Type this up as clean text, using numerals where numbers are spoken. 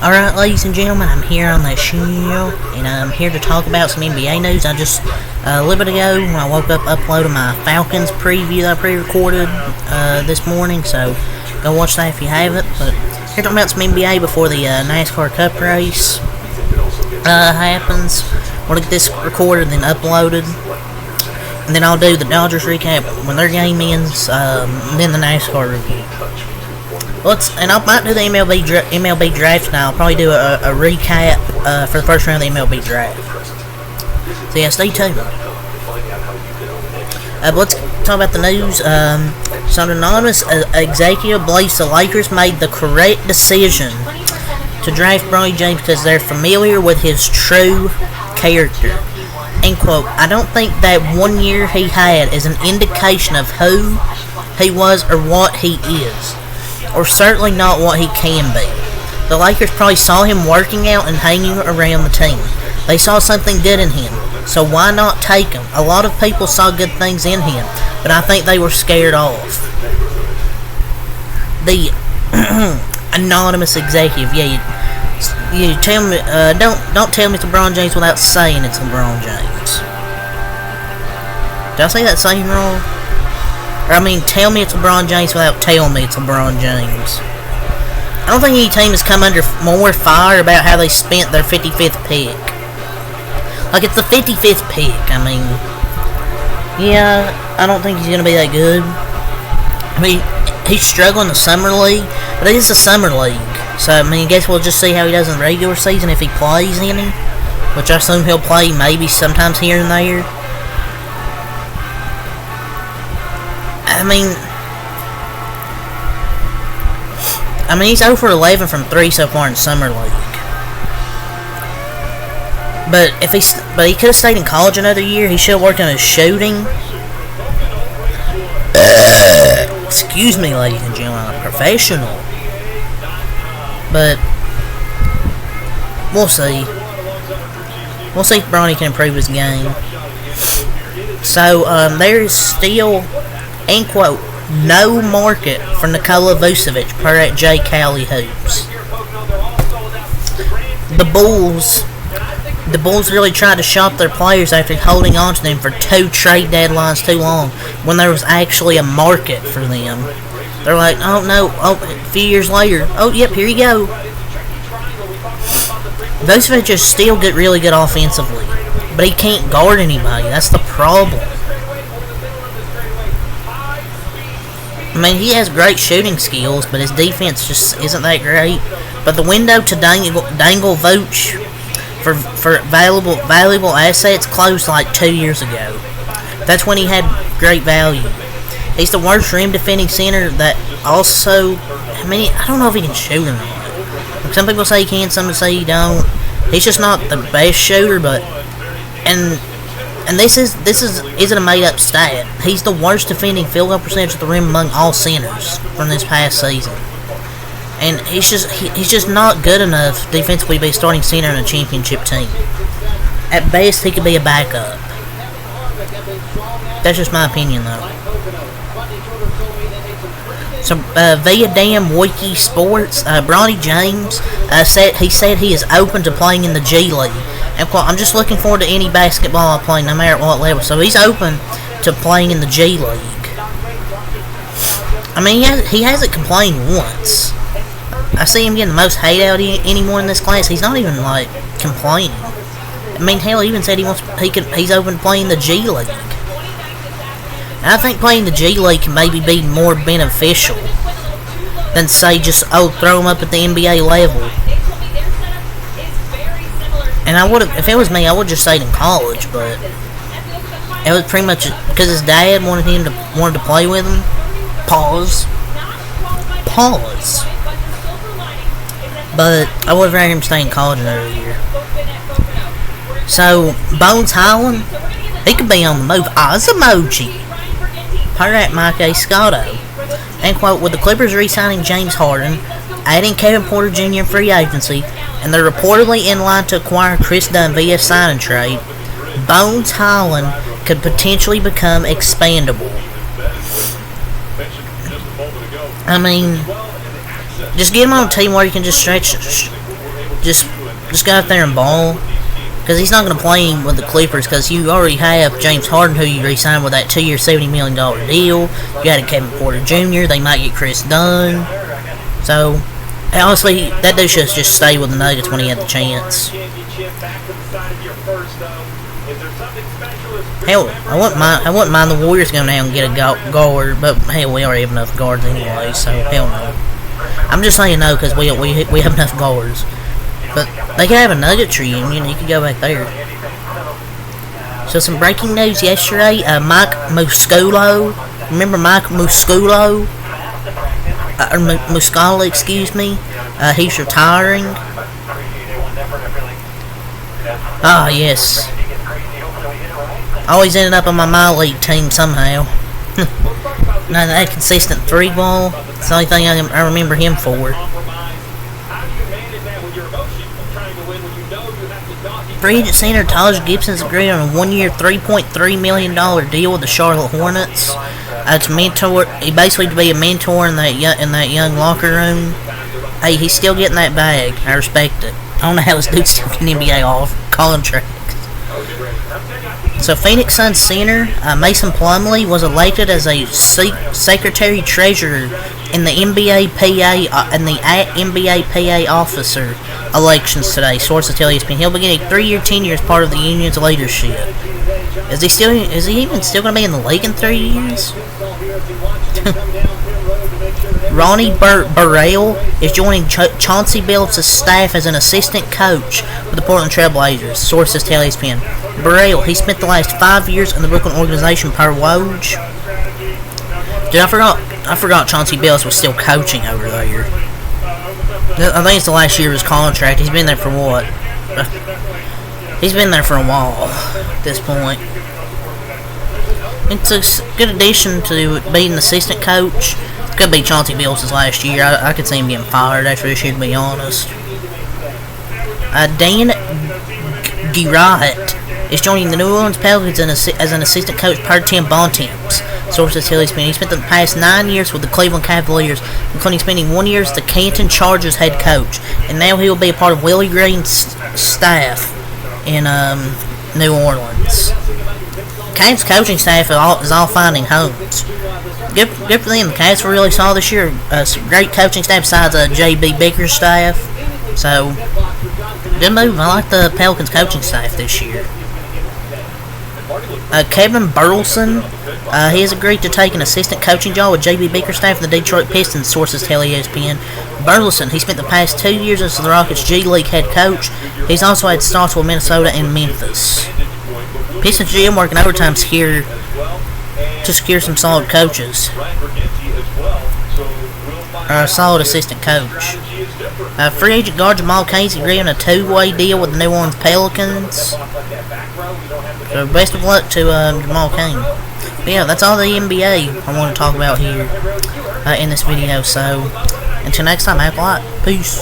Alright, ladies and gentlemen, I'm here on the show, and I'm here to talk about some NBA news. I just, a little bit ago, when I woke up, uploaded my Falcons preview that I pre-recorded this morning, so go watch that if you haven't. But here talking about some NBA before the NASCAR Cup race happens. We'll get this recorded and then uploaded, and then I'll do the Dodgers recap when their game ends, and then the NASCAR review. And I might do the MLB draft now. I'll probably do a recap for the first round of the MLB draft. So yeah, stay tuned. Let's talk about the news. Some anonymous executive believes the Lakers made the correct decision to draft Bronny James because they're familiar with his true character. End quote. I don't think that 1 year he had is an indication of who he was or what he is. Or certainly not what he can be. The Lakers probably saw him working out and hanging around the team. They saw something good in him, so why not take him? A lot of people saw good things in him, but I think they were scared off. The anonymous executive, you tell me, don't tell me it's LeBron James without saying it's LeBron James. Did I say that saying wrong? Tell me it's LeBron James without telling me it's LeBron James. I don't think any team has come under more fire about how they spent their 55th pick. Like, it's the 55th pick. I don't think he's going to be that good. He's struggling in the Summer League, but it is the Summer League. So, I guess we'll just see how he does in the regular season if he plays any, which I assume he'll play maybe sometimes here and there. He's 0 for 11 from 3 so far in Summer League. But he could have stayed in college another year. He should have worked on his shooting. Excuse me, ladies and gentlemen, I'm a professional. But we'll see. We'll see if Bronny can improve his game. So there is still, end quote, no market for Nikola Vucevic per at Jay Cali Hoops. The Bulls really tried to shop their players after holding on to them for 2 trade deadlines too long when there was actually a market for them. They're like, oh no, a few years later, oh yep, here you go. Vucevic is still really good offensively, but he can't guard anybody. That's the problem. He has great shooting skills, but his defense just isn't that great. But the window to dangle Vooch for valuable assets closed like 2 years ago. That's when he had great value. He's the worst rim defending center that also, I don't know if he can shoot or not. Some people say he can, some say he don't. He's just not the best shooter, but and this isn't a made up stat. He's the worst defending field goal percentage at the rim among all centers from this past season. And he's just not good enough defensively to be a starting center in a championship team. At best, he could be a backup. That's just my opinion, though. So, via damn Wiki Sports, Bronny James said he is open to playing in the G League. And I'm just looking forward to any basketball I play, no matter what level. So he's open to playing in the G League. He hasn't complained once. I see him getting the most hate out anymore in this class. He's not even complaining. Hell, he even said he's open to playing the G League. And I think playing the G League can maybe be more beneficial than say just throw him up at the NBA level. And if it was me, I would just stayed in college, but it was pretty much because his dad wanted to play with him. Pause. But I would rather him stay in college another year. So Bones Highland, he could be on the move. Oz emoji. Per at Mike A. Scotto. And quote, with the Clippers re-signing James Harden, adding Kevin Porter Jr. in free agency, and they're reportedly in line to acquire Chris Dunn via sign and trade, Bones Highland could potentially become expandable. Just get him on a team where you can just stretch just go out there and ball. Because he's not going to play with the Clippers, because you already have James Harden, who you re-signed with that 2-year, $70 million deal. You had a Kevin Porter Jr., they might get Chris Dunn. So, honestly, that dude should just stay with the Nuggets when he had the chance. Hell, I wouldn't mind the Warriors going down and get a guard, but hell, we already have enough guards anyway, so hell no. I'm just saying no, because we have enough guards. But they could have a Nuggets reunion. You could go back there. So some breaking news yesterday. Mike Muscala. Remember Mike Muscala? Or Muscala, excuse me. He's retiring. Ah, yes. Always ended up on my My League team somehow. Now that consistent 3-ball. It's the only thing I remember him for. Free agent center Taj Gibson's agreed on a 1-year, $3.3 million deal with the Charlotte Hornets. It's mentor. He basically to be a mentor in that young locker room. Hey, he's still getting that bag. I respect it. I don't know how this dude's still getting NBA off contracts. So Phoenix Suns center Mason Plumlee was elected as a secretary treasurer in the NBA PA officer elections today. Sources tell ESPN he'll be getting a 3-year tenure as part of the union's leadership. Is he even still going to be in the league in 3 years? Ronnie Burrell is joining Chauncey Billups' staff as an assistant coach with the Portland Trail Blazers. Sources tell ESPN. Burrell, he spent the last 5 years in the Brooklyn organization per Woj. Dude, I forgot Chauncey Billups was still coaching over there. I think it's the last year of his contract. He's been there for what? He's been there for a while at this point. It's a good addition to being an assistant coach. It could be Chauncey Billups' last year. I could see him getting fired after this year, to be honest. Dan Garrett is joining the New Orleans Pelicans as an assistant coach per Tim Bontemps. Sources tell ESPN he spent the past 9 years with the Cleveland Cavaliers, including spending 1 year as the Canton Chargers head coach, and now he will be a part of Willie Green's staff in New Orleans. Cavs coaching staff is all finding homes. Good for them. The Cavs were really solid this year. Some great coaching staff besides J.B. Bickerstaff. So, good move. I like the Pelicans coaching staff this year. Kevin Burleson, he has agreed to take an assistant coaching job with J.B. Bickerstaff and the Detroit Pistons, sources tell ESPN. Burleson, he spent the past 2 years as the Rockets' G League head coach. He's also had starts with Minnesota and Memphis. Pistons GM working overtime here to secure some solid coaches. A solid assistant coach. Free agent guard Jamal Cain's agreed on a 2-way deal with the New Orleans Pelicans. So best of luck to Jamal Cain. But yeah, that's all the NBA I want to talk about here in this video. So until next time, have a lot. Peace.